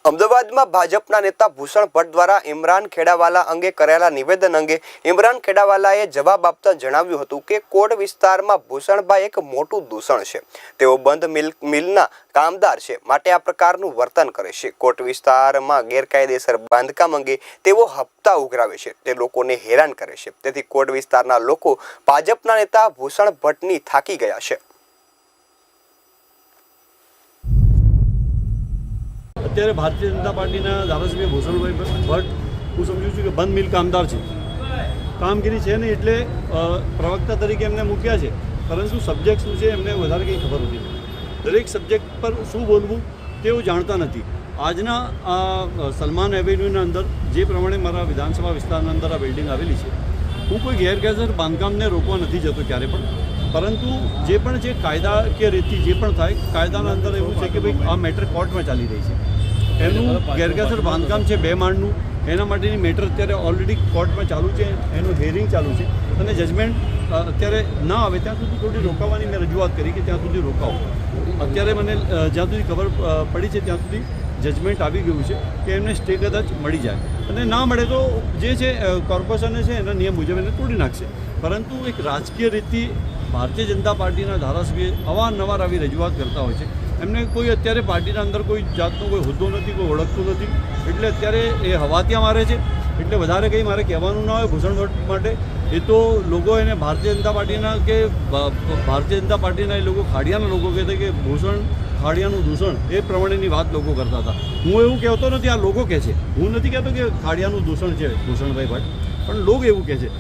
અમદાવાદમાં ભાજપના નેતા ભૂષણ ભટ્ટ દ્વારા ઇમરાન ખેડાવાલા અંગે કરેલા નિવેદન અંગે ઇમરાન ખેડાવાલાએ જવાબ આપતા જણાવ્યું હતું કે કોટ વિસ્તારમાં ભૂષણભાઈ એક મોટું દૂષણ છે। તેઓ બંધ મિલના કામદાર છે, માટે આ પ્રકારનું વર્તન કરે છે। કોટ વિસ્તારમાં ગેરકાયદેસર બાંધકામ અંગે તેઓ હપ્તા ઉઘરાવે છે, તે લોકોને હેરાન કરે છે। તેથી કોટ વિસ્તારના લોકો ભાજપના નેતા ભૂષણ ભટ્ટની થાકી ગયા છે। અત્યારે ભારતીય જનતા પાર્ટીના ધારાસભ્ય ભૂષણભાઈ ભટ્ટ હું સમજુ છું કે બંધ મિલ કામદાર છે, કામગીરી છે નહીં એટલે પ્રવક્તા તરીકે એમને મૂક્યા છે, પરંતુ સબ્જેક્ટ શું છે એમને વધારે કંઈ ખબર નથી। દરેક સબ્જેક્ટ પર શું બોલવું તેઓ જાણતા નથી। આજના સલમાન એવેન્યુના અંદર જે પ્રમાણે મારા વિધાનસભા વિસ્તારના અંદર આ બિલ્ડિંગ આવેલી છે, હું કોઈ ગેરકાયદેસર બાંધકામને રોકવા નથી જતો ક્યારે પણ, પરંતુ જે પણ જે કાયદાકીય રીતથી જે પણ થાય, કાયદાના અંદર એવું છે કે ભાઈ આ મેટર કોર્ટમાં ચાલી રહી છે, એનું ગેરકાયદેસર બાંધકામ છે 2 માળનું, એના માટેની મેટર અત્યારે ઓલરેડી કોર્ટમાં ચાલુ છે, એનું હિયરિંગ ચાલુ છે અને જજમેન્ટ અત્યારે ના આવે ત્યાં સુધી થોડી રોકાવાની મેં રજૂઆત કરી કે ત્યાં સુધી રોકાવો। અત્યારે મને જ્યાં સુધી ખબર પડી છે ત્યાં સુધી જજમેન્ટ આવી ગયું છે કે એમને સ્ટે કદાચ મળી જાય, અને ના મળે તો જે છે કોર્પોરેશને છે એના નિયમ મુજબ એને તોડી નાખશે। પરંતુ એક રાજકીય રીતથી ભારતીય જનતા પાર્ટીના ધારાસભ્ય અવારનવાર આવી રજૂઆત કરતા હોય છે, એમને કોઈ અત્યારે પાર્ટીના અંદર કોઈ જાતનો કોઈ હોદ્દો નથી, કોઈ ઓળખતું નથી, એટલે અત્યારે એ હવા ત્યાં મારે છે। એટલે વધારે કંઈ મારે કહેવાનું ના હોય ભૂષણ ભટ્ટ માટે। એ તો લોકો એને ભારતીય જનતા પાર્ટીના કે ભારતીય જનતા પાર્ટીના એ લોકો ખાડિયાના લોકો કહેતા કે ભૂષણ ખાડિયાનું દૂષણ, એ પ્રમાણેની વાત લોકો કરતા હતા। હું એવું કહેતો નથી, આ લોકો કહે છે, હું નથી કહેતો કે ખાડિયાનું દૂષણ છે ભૂષણભાઈ ભટ્ટ, પણ લોકો એવું કહે છે।